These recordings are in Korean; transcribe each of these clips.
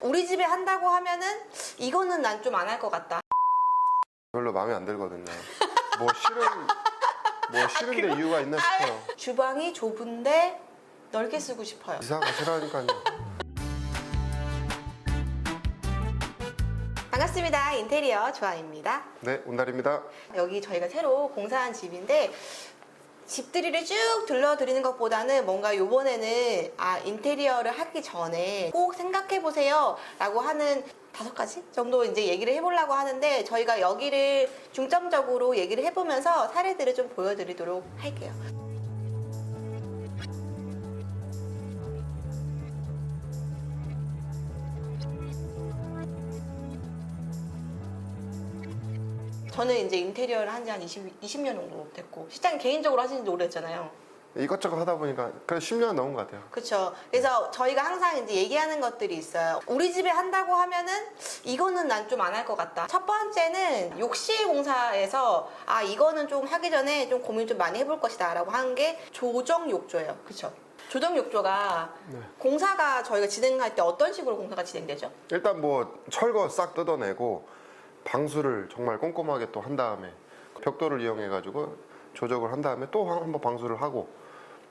우리 집에 한다고 하면은 이거는 난 좀 안 할 것 같다. 별로 마음에 안 들거든요. 뭐 싫은데 이유가 있나 싶어요. 주방이 좁은데 넓게 쓰고 싶어요. 이사가 싫어하니까요. 반갑습니다. 인테리어 조아입니다. 네, 온달입니다. 여기 저희가 새로 공사한 집인데 집들이를 쭉 들려드리는 것보다는 뭔가 요번에는 인테리어를 하기 전에 꼭 생각해 보세요 라고 하는 5가지 정도 이제 얘기를 해보려고 하는데, 저희가 여기를 중점적으로 얘기를 해보면서 사례들을 좀 보여드리도록 할게요. 저는 이제 인테리어를 한 지 한 20년 정도 됐고, 실장님 개인적으로 하신 지 오래됐잖아요. 이것저것 하다 보니까 그래도 10년 넘은 것 같아요. 그렇죠. 그래서 저희가 항상 이제 얘기하는 것들이 있어요. 우리 집에 한다고 하면은 이거는 난 좀 안 할 것 같다. 첫 번째는 욕실 공사에서 이거는 좀 하기 전에 좀 고민 좀 많이 해볼 것이다 라고 하는 게 조정 욕조예요. 그렇죠. 조정 욕조가 네. 공사가 저희가 진행할 때 어떤 식으로 공사가 진행되죠? 일단 뭐 철거 싹 뜯어내고 방수를 정말 꼼꼼하게 또 한 다음에 벽돌을 이용해 가지고 조적을 한 다음에 또 한 번 방수를 하고,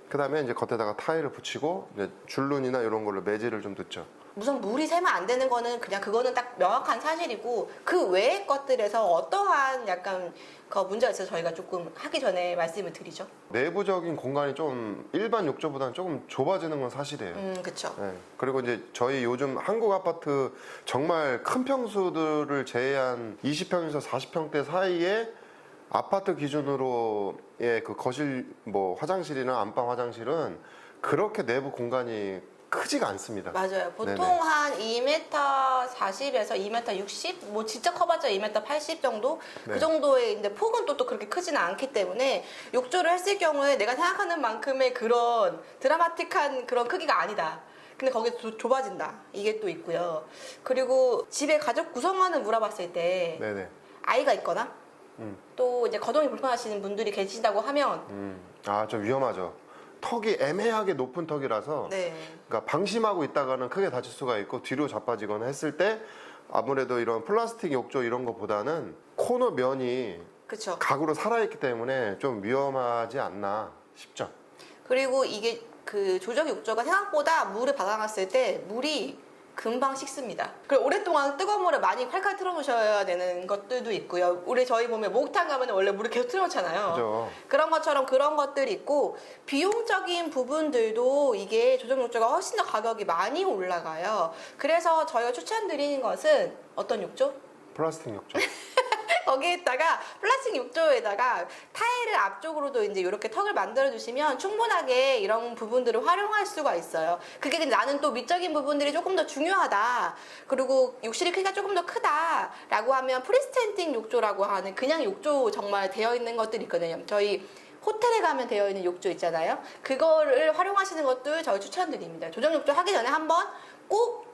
그 다음에 이제 겉에다가 타일을 붙이고 이제 줄눈이나 이런 걸로 매질을 좀 넣죠. 우선 물이 새면 안 되는 거는 그냥 그거는 딱 명확한 사실이고, 그 외의 것들에서 어떠한 약간 그 문제가 있어서 저희가 조금 하기 전에 말씀을 드리죠. 내부적인 공간이 좀 일반 욕조보다는 조금 좁아지는 건 사실이에요. 그쵸. 네. 그리고 이제 저희 요즘 한국 아파트 정말 큰 평수들을 제외한 20평에서 40평대 사이에 아파트 기준으로의 그 거실, 뭐 화장실이나 안방 화장실은 그렇게 내부 공간이 크지가 않습니다. 맞아요. 보통 네네. 한 2m 40에서 2m 60, 뭐 진짜 커봤자 2m 80 정도? 네. 그 정도의 이제 폭은 또 그렇게 크지는 않기 때문에 욕조를 했을 경우에 내가 생각하는 만큼의 그런 드라마틱한 그런 크기가 아니다. 근데 거기 좁아진다. 이게 또 있고요. 그리고 집에 가족 구성원을 물어봤을 때 네네. 아이가 있거나 음. 또 이제 거동이 불편하시는 분들이 계신다고 하면 좀 위험하죠. 턱이 애매하게 높은 턱이라서 네. 그러니까 방심하고 있다가는 크게 다칠 수가 있고, 뒤로 자빠지거나 했을 때 아무래도 이런 플라스틱 욕조 이런 것보다는 코너 면이 그렇죠. 각으로 살아있기 때문에 좀 위험하지 않나 싶죠. 그리고 이게 그 조적 욕조가 생각보다 물을 받아놨을 때 물이 금방 식습니다. 그리고 오랫동안 뜨거운 물을 많이 활활 틀어놓으셔야 되는 것들도 있고요. 우리 저희 보면 목욕탕 가면 원래 물을 계속 틀어놓잖아요. 그죠. 그런 것처럼 그런 것들이 있고, 비용적인 부분들도 이게 조적 욕조가 훨씬 더 가격이 많이 올라가요. 그래서 저희가 추천드리는 것은 어떤 욕조? 플라스틱 욕조. 거기에다가 플라스틱 욕조에다가 타일을 앞쪽으로도 이제 이렇게 턱을 만들어 주시면 충분하게 이런 부분들을 활용할 수가 있어요. 그게 근데 나는 또 미적인 부분들이 조금 더 중요하다, 그리고 욕실이 크기가 조금 더 크다 라고 하면 프리스탠딩 욕조라고 하는 그냥 욕조 정말 되어 있는 것들이 있거든요. 저희 호텔에 가면 되어 있는 욕조 있잖아요. 그거를 활용하시는 것도 저희 추천드립니다. 조정 욕조 하기 전에 한번 꼭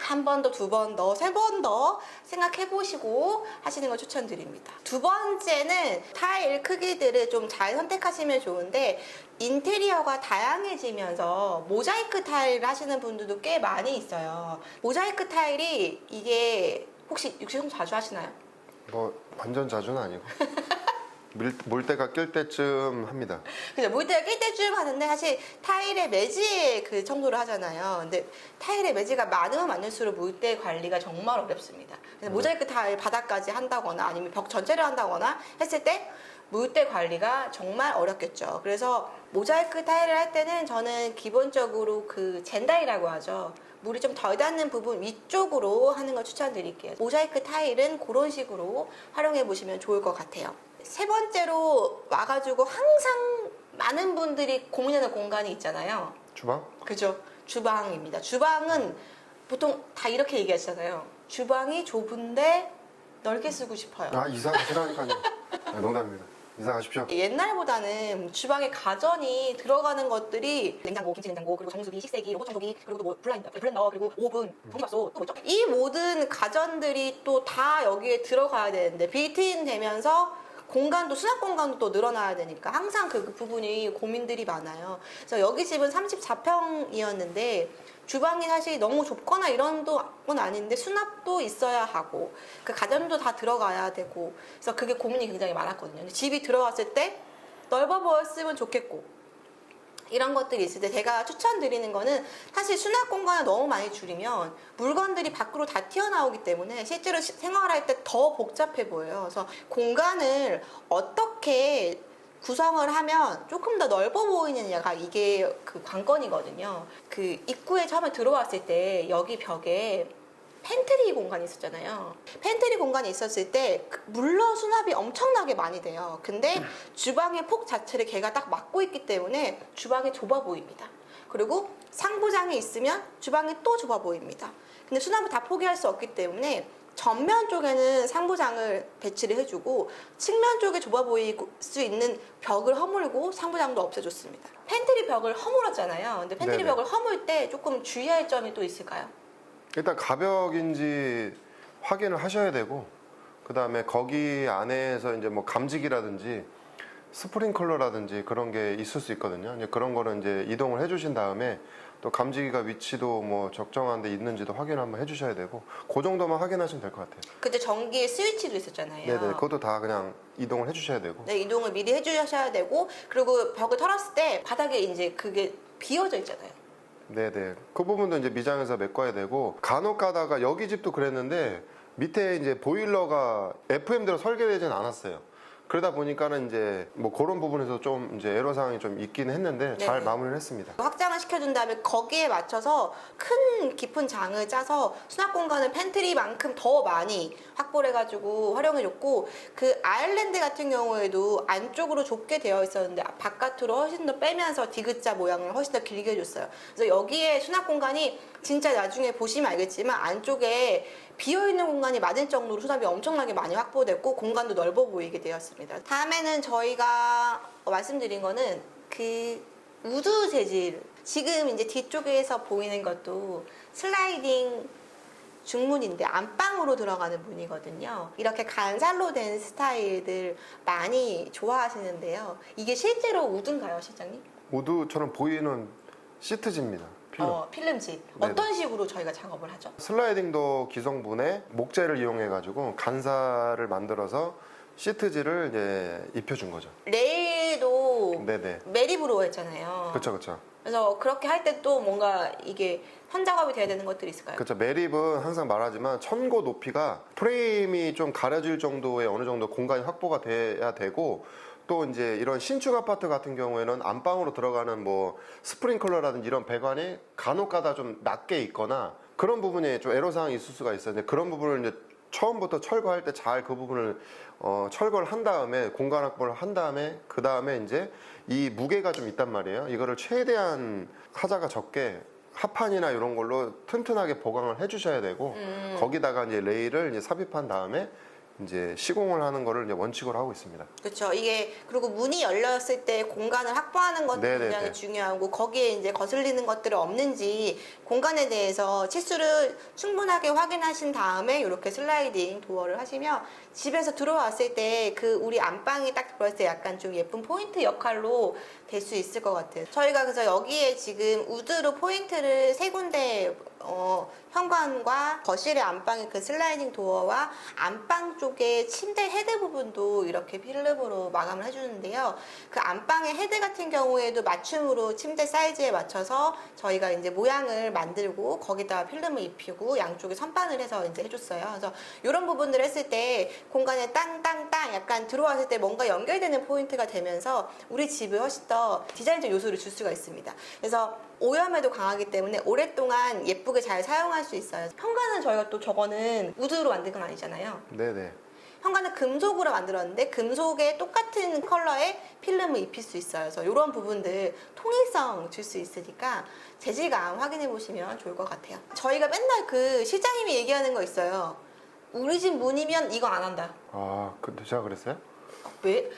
한 번 더, 2번 더, 3번 더 생각해 보시고 하시는 걸 추천드립니다. 두 번째는 타일 크기들을 좀 잘 선택하시면 좋은데, 인테리어가 다양해지면서 모자이크 타일을 하시는 분들도 꽤 많이 있어요. 모자이크 타일이 이게 혹시 욕실 청소 자주 하시나요? 뭐 완전 자주는 아니고 물때가 낄 때쯤 합니다. 그죠. 물때가 낄 때쯤 하는데, 사실 타일의 매지에 그 청소를 하잖아요. 근데 타일의 매지가 많으면 많을수록 물때 관리가 정말 어렵습니다. 그래서 모자이크 타일 바닥까지 한다거나 아니면 벽 전체를 한다거나 했을 때 물때 관리가 정말 어렵겠죠. 그래서 모자이크 타일을 할 때는 저는 기본적으로 그 젠다이라고 하죠. 물이 좀 덜 닿는 부분 위쪽으로 하는 걸 추천드릴게요. 모자이크 타일은 그런 식으로 활용해 보시면 좋을 것 같아요. 세 번째로 와가지고 항상 많은 분들이 고민하는 공간이 있잖아요. 주방? 그죠? 주방입니다. 주방은 보통 다 이렇게 얘기하시잖아요. 주방이 좁은데 넓게 쓰고 싶어요. 이사가 싫어하니까요. 농담입니다. 이사가십시오. 옛날보다는 주방에 가전이 들어가는 것들이 냉장고, 김치 냉장고, 그리고 정수기, 식세기, 로봇 청소기, 그리고 뭐 블렌더, 그리고 오븐, 전기밥솥, 또 뭐 있죠? 이 모든 가전들이 또 다 여기에 들어가야 되는데, 빌트인 되면서 공간도 수납 공간도 또 늘어나야 되니까 항상 그 부분이 고민들이 많아요. 그래서 여기 집은 34평이었는데 주방이 사실 너무 좁거나 이런 건 아닌데 수납도 있어야 하고 그 가전도 다 들어가야 되고 그래서 그게 고민이 굉장히 많았거든요. 근데 집이 들어갔을 때 넓어 보였으면 좋겠고 이런 것들이 있을 때 제가 추천드리는 거는 사실 수납 공간을 너무 많이 줄이면 물건들이 밖으로 다 튀어나오기 때문에 실제로 생활할 때 더 복잡해 보여요. 그래서 공간을 어떻게 구성을 하면 조금 더 넓어 보이느냐가 이게 그 관건이거든요. 그 입구에 처음에 들어왔을 때 여기 벽에 팬트리 공간이 있었잖아요. 팬트리 공간이 있었을 때 물론 수납이 엄청나게 많이 돼요. 근데 주방의 폭 자체를 걔가 딱 막고 있기 때문에 주방이 좁아 보입니다. 그리고 상부장이 있으면 주방이 또 좁아 보입니다. 근데 수납을 다 포기할 수 없기 때문에 전면 쪽에는 상부장을 배치를 해주고 측면 쪽에 좁아 보일 수 있는 벽을 허물고 상부장도 없애줬습니다. 팬트리 벽을 허물었잖아요. 근데 팬트리 네네. 벽을 허물 때 조금 주의할 점이 또 있을까요? 일단 가벽인지 확인을 하셔야 되고 그 다음에 거기 안에서 이제 뭐 감지기라든지 스프링클러라든지 그런 게 있을 수 있거든요. 이제 그런 거는 이제 이동을 해주신 다음에 또 감지기가 위치도 뭐 적정한 데 있는지도 확인 한번 해주셔야 되고 그 정도만 확인하시면 될 것 같아요. 그때 전기에 스위치도 있었잖아요. 네네, 그것도 다 그냥 이동을 해주셔야 되고. 네, 이동을 미리 해주셔야 되고 그리고 벽을 털었을 때 바닥에 이제 그게 비어져 있잖아요. 네네, 그 부분도 이제 미장에서 메꿔야 되고 간혹 가다가 여기 집도 그랬는데 밑에 이제 보일러가 FM대로 설계되진 않았어요. 그러다 보니까는 이제 뭐 그런 부분에서 좀 이제 애로사항이 좀 있긴 했는데 잘 네네. 마무리를 했습니다. 확장을 시켜준 다음에 거기에 맞춰서 큰 깊은 장을 짜서 수납 공간을 팬트리만큼 더 많이 확보를 해가지고 활용해줬고 그 아일랜드 같은 경우에도 안쪽으로 좁게 되어 있었는데 바깥으로 훨씬 더 빼면서 디귿자 모양을 훨씬 더 길게 해줬어요. 그래서 여기에 수납 공간이 진짜 나중에 보시면 알겠지만 안쪽에 비어있는 공간이 많을 정도로 수납이 엄청나게 많이 확보됐고 공간도 넓어 보이게 되었습니다. 다음에는 저희가 말씀드린 거는 그 우드 재질, 지금 이제 뒤쪽에서 보이는 것도 슬라이딩 중문인데 안방으로 들어가는 문이거든요. 이렇게 간살로 된 스타일들 많이 좋아하시는데요. 이게 실제로 우드인가요, 실장님? 우드처럼 보이는 시트지입니다. 필름지. 네네. 어떤 식으로 저희가 작업을 하죠? 슬라이딩도 기성분에 목재를 이용해가지고 간사를 만들어서 시트지를 이제 입혀준 거죠. 레일도 네네. 매립으로 했잖아요. 그렇죠, 그렇죠. 그래서 그렇게 할 때 또 뭔가 이게 현작업이 돼야 되는 것들이 있을까요? 그렇죠. 매립은 항상 말하지만 천고 높이가 프레임이 좀 가려질 정도의 어느 정도 공간이 확보가 돼야 되고 또 이제 이런 신축 아파트 같은 경우에는 안방으로 들어가는 뭐 스프링클러라든지 이런 배관이 간혹가다 좀 낮게 있거나 그런 부분에 좀 애로사항이 있을 수가 있어요. 근데 그런 부분을 이제 처음부터 철거할 때 잘 그 부분을 철거를 한 다음에 공간 확보를 한 다음에 그 다음에 이제 이 무게가 좀 있단 말이에요. 이거를 최대한 하자가 적게 합판이나 이런 걸로 튼튼하게 보강을 해주셔야 되고 거기다가 이제 레일을 이제 삽입한 다음에 이제 시공을 하는 거를 이제 원칙으로 하고 있습니다. 그렇죠. 이게 그리고 문이 열렸을 때 공간을 확보하는 것도 네네네. 굉장히 중요하고 거기에 이제 거슬리는 것들이 없는지 공간에 대해서 치수를 충분하게 확인하신 다음에 이렇게 슬라이딩 도어를 하시면 집에서 들어왔을 때 그 우리 안방이 딱 들어왔을 때 약간 좀 예쁜 포인트 역할로 될 수 있을 것 같아요. 저희가 그래서 여기에 지금 우드로 포인트를 세 군데 현관과 거실의 안방의 그 슬라이딩 도어와 안방 쪽에 침대 헤드 부분도 이렇게 필름으로 마감을 해주는데요. 그 안방의 헤드 같은 경우에도 맞춤으로 침대 사이즈에 맞춰서 저희가 이제 모양을 만들고 거기다가 필름을 입히고 양쪽에 선반을 해서 이제 해줬어요. 그래서 이런 부분들을 했을 때 공간에 땅땅땅 약간 들어왔을 때 뭔가 연결되는 포인트가 되면서 우리 집에 훨씬 더 디자인적 요소를 줄 수가 있습니다. 그래서 오염에도 강하기 때문에 오랫동안 예쁘게 잘 사용할 수 있어요. 현관은 저희가 또 저거는 우드로 만든 건 아니잖아요. 네네. 현관은 금속으로 만들었는데 금속에 똑같은 컬러의 필름을 입힐 수 있어요. 그래서 이런 부분들 통일성 줄 수 있으니까 재질감 확인해 보시면 좋을 것 같아요. 저희가 맨날 그 실장님이 얘기하는 거 있어요. 우리 집 문이면 이거 안 한다. 아, 근데 제가 그랬어요? 왜?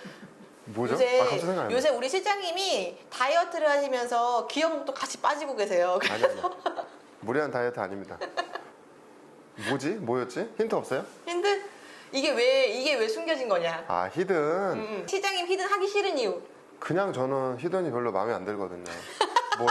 뭐죠? 요새, 아, 갑자기 생각 안 나요. 요새 우리 실장님이 다이어트를 하시면서 기억력도 같이 빠지고 계세요. 아니. 무리한 다이어트 아닙니다. 뭐지? 뭐였지? 힌트 없어요? 힌트? 이게 왜 숨겨진 거냐? 아 히든. 시장님 히든 하기 싫은 이유. 그냥 저는 히든이 별로 마음에 안 들거든요. 뭐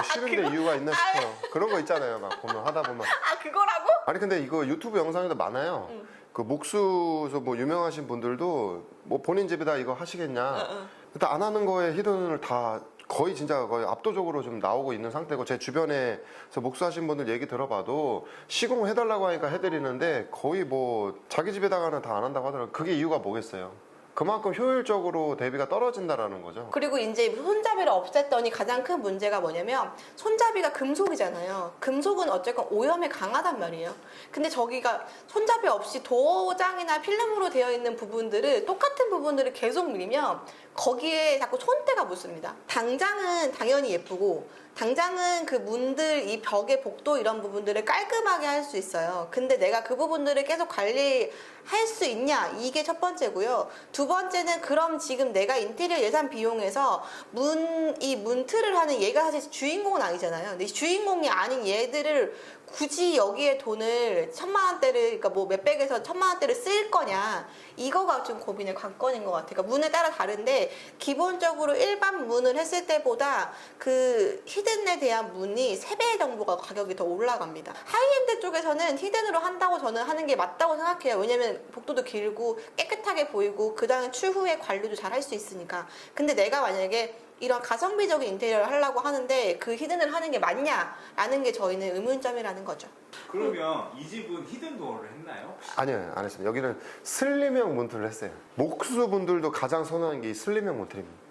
싫은데 이유가 있나 싶어요. 그런 거 있잖아요. 막 보면 하다 보면. 아 그거라고? 아니 근데 이거 유튜브 영상에도 많아요. 그 목수 뭐 유명하신 분들도 뭐 본인 집에다 이거 하시겠냐. 일단 안 하는 거에 히든을 다 거의 진짜 거의 압도적으로 좀 나오고 있는 상태고 제 주변에서 목수하신 분들 얘기 들어봐도 시공해달라고 하니까 해드리는데 거의 뭐 자기 집에다가는 다 안 한다고 하더라고요. 그게 이유가 뭐겠어요? 그만큼 효율적으로 대비가 떨어진다라는 거죠. 그리고 이제 손잡이를 없앴더니 가장 큰 문제가 뭐냐면 손잡이가 금속이잖아요. 금속은 어쨌건 오염에 강하단 말이에요. 근데 저기가 손잡이 없이 도장이나 필름으로 되어 있는 부분들을 똑같은 부분들을 계속 밀면 거기에 자꾸 손때가 묻습니다. 당장은 당연히 예쁘고 당장은 그 문들, 이 벽의 복도 이런 부분들을 깔끔하게 할 수 있어요. 근데 내가 그 부분들을 계속 관리할 수 있냐? 이게 첫 번째고요. 두 번째는 그럼 지금 내가 인테리어 예산 비용에서 이 문틀을 하는 얘가 사실 주인공은 아니잖아요. 근데 주인공이 아닌 얘들을 굳이 여기에 돈을 1,000만 원대를, 그러니까 뭐 몇백에서 1,000만 원대를 쓸 거냐. 이거가 좀 고민의 관건인 것 같아요. 그러니까 문에 따라 다른데 기본적으로 일반 문을 했을 때보다 그 히든에 대한 문이 3배 정도가 가격이 더 올라갑니다. 하이엔드 쪽에서는 히든으로 한다고 저는 하는 게 맞다고 생각해요. 왜냐면 복도도 길고 깨끗하게 보이고 그 다음에 추후에 관리도 잘 할 수 있으니까. 근데 내가 만약에 이런 가성비적인 인테리어를 하려고 하는데 그 히든을 하는 게 맞냐라는 게 저희는 의문점이라는 거죠. 그러면 이 집은 히든 도어를 했나요? 아니요, 안 했습니다. 여기는 슬림형 문틀을 했어요. 목수분들도 가장 선호하는 게 이 슬림형 문틀입니다.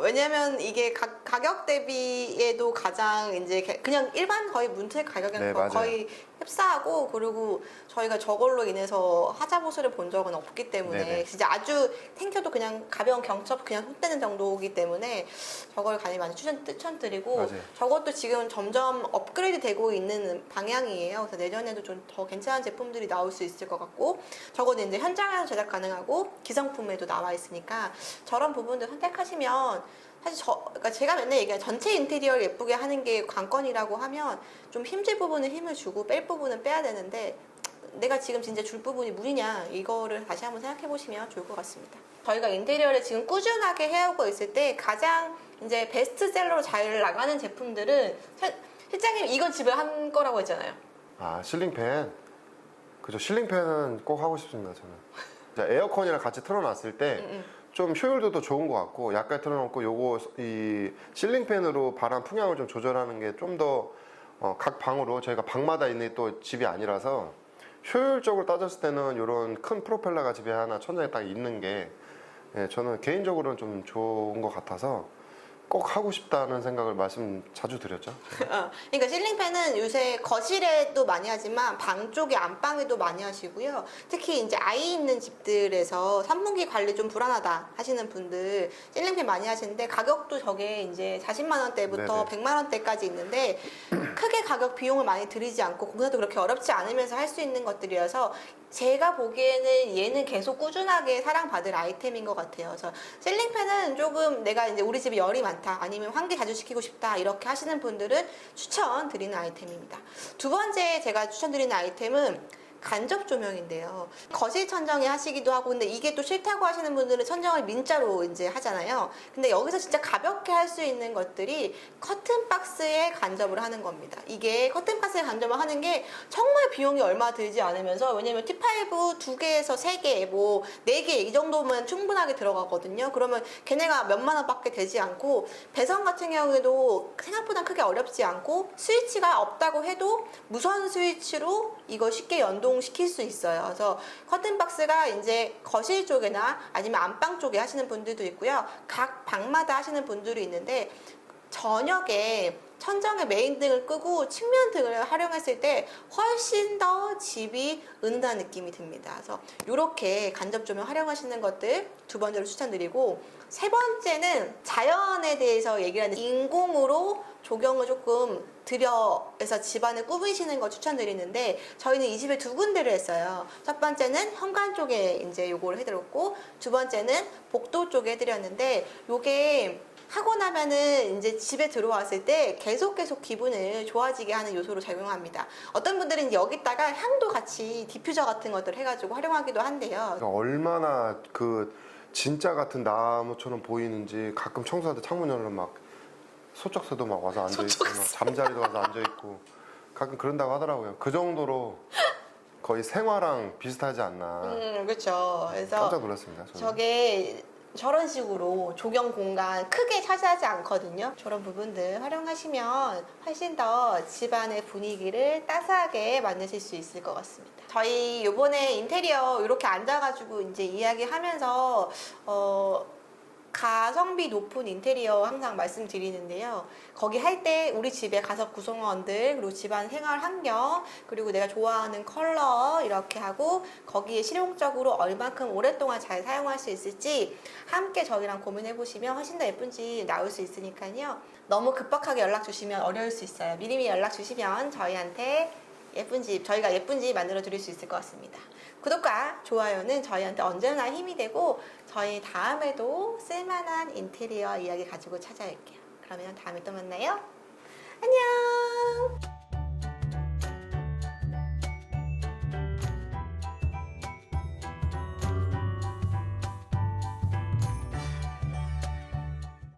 왜냐면 이게 가격 대비에도 가장 이제 그냥 일반 거의 문틀 가격이랑 네, 맞아요. 거의 흡사하고, 그리고 저희가 저걸로 인해서 하자보수를 본 적은 없기 때문에 네네. 진짜 아주 탱켜도 그냥 가벼운 경첩 그냥 손대는 정도이기 때문에 저걸 간이 많이 추천드리고, 맞아요. 저것도 지금 점점 업그레이드 되고 있는 방향이에요. 그래서 내년에도 좀 더 괜찮은 제품들이 나올 수 있을 것 같고, 저거는 이제 현장에서 제작 가능하고 기성품에도 나와 있으니까 저런 부분들 선택하시면 사실 그러니까 제가 맨날 얘기해요. 전체 인테리어를 예쁘게 하는 게 관건이라고 하면 좀 힘줄 부분은 힘을 주고 뺄 부분은 빼야 되는데, 내가 지금 진짜 줄 부분이 무리냐, 이거를 다시 한번 생각해 보시면 좋을 것 같습니다. 저희가 인테리어를 지금 꾸준하게 해오고 있을 때 가장 이제 베스트셀러로 잘 나가는 제품들은 실장님 이건 집에 한 거라고 했잖아요. 아 실링팬. 그죠. 실링팬은 꼭 하고 싶습니다. 저는. 자, 에어컨이랑 같이 틀어놨을 때 좀 효율도 좋은 것 같고, 약간 틀어놓고 요거 이 실링팬으로 바람 풍향을 좀 조절하는 게 좀 더 각 방으로, 저희가 방마다 있는 또 집이 아니라서 효율적으로 따졌을 때는 이런 큰 프로펠러가 집에 하나 천장에 딱 있는 게 저는 개인적으로는 좀 좋은 것 같아서 꼭 하고 싶다는 생각을 말씀 자주 드렸죠. 그러니까 실링팬은 요새 거실에도 많이 하지만 방 쪽에 안방에도 많이 하시고요. 특히 이제 아이 있는 집들에서 선풍기 관리 좀 불안하다 하시는 분들 실링팬 많이 하시는데, 가격도 저게 이제 40만 원대부터 네네. 100만 원대까지 있는데 크게 가격 비용을 많이 들이지 않고 공사도 그렇게 어렵지 않으면서 할 수 있는 것들이어서 제가 보기에는 얘는 계속 꾸준하게 사랑받을 아이템인 것 같아요. 그래서 실링팬은 조금 내가 이제 우리 집에 열이 많다, 아니면 환기 자주 시키고 싶다, 이렇게 하시는 분들은 추천드리는 아이템입니다. 두 번째 제가 추천드리는 아이템은 간접 조명인데요. 거실 천정에 하시기도 하고, 근데 이게 또 싫다고 하시는 분들은 천정을 민자로 이제 하잖아요. 근데 여기서 진짜 가볍게 할 수 있는 것들이 커튼 박스에 간접을 하는 겁니다. 이게 커튼 박스에 간접을 하는 게 정말 비용이 얼마 들지 않으면서, 왜냐면 T5 2개에서 3개, 뭐 4개 이 정도면 충분하게 들어가거든요. 그러면 걔네가 몇만 원밖에 되지 않고, 배선 같은 경우에도 생각보다 크게 어렵지 않고, 스위치가 없다고 해도 무선 스위치로 이거 쉽게 연동시킬 수 있어요. 그래서 커튼 박스가 이제 거실 쪽이나 아니면 안방 쪽에 하시는 분들도 있고요. 각 방마다 하시는 분들이 있는데, 저녁에 천정에 메인 등을 끄고 측면 등을 활용했을 때 훨씬 더 집이 은은한 느낌이 듭니다. 그래서 이렇게 간접 조명 활용하시는 것들 두 번째로 추천드리고, 세 번째는 자연에 대해서 얘기를 하는 인공으로 조경을 조금 들여서 집안을 꾸미시는 거 추천드리는데, 저희는 이 집에 2군데를 했어요. 첫 번째는 현관 쪽에 이제 요거를 해드렸고, 두 번째는 복도 쪽에 해드렸는데, 요게 하고 나면은 이제 집에 들어왔을 때 계속 기분을 좋아지게 하는 요소로 작용합니다. 어떤 분들은 여기다가 향도 같이 디퓨저 같은 것들 해가지고 활용하기도 한대요. 그러니까 얼마나 그 진짜 같은 나무처럼 보이는지 가끔 청소할 때 창문 열면 막 소쩍새도 막 와서 앉아 있고 막 잠자리도 와서 앉아 있고 가끔 그런다고 하더라고요. 그 정도로 거의 생화랑 비슷하지 않나. 그렇죠. 그래서 깜짝 놀랐습니다. 저는. 저게 저런 식으로 조경 공간 크게 차지하지 않거든요. 저런 부분들 활용하시면 훨씬 더 집안의 분위기를 따스하게 만드실 수 있을 것 같습니다. 저희 요번에 인테리어 이렇게 앉아가지고 이제 이야기하면서 가성비 높은 인테리어 항상 말씀드리는데요. 거기 할 때 우리 집의 가석 구성원들 그리고 집안 생활 환경 그리고 내가 좋아하는 컬러 이렇게 하고 거기에 실용적으로 얼만큼 오랫동안 잘 사용할 수 있을지 함께 저희랑 고민해 보시면 훨씬 더 예쁜 집 나올 수 있으니까요. 너무 급박하게 연락 주시면 어려울 수 있어요. 미리미리 연락 주시면 저희한테 저희가 예쁜 집 만들어 드릴 수 있을 것 같습니다. 구독과 좋아요는 저희한테 언제나 힘이 되고 저희 다음에도 쓸만한 인테리어 이야기 가지고 찾아올게요. 그러면 다음에 또 만나요. 안녕.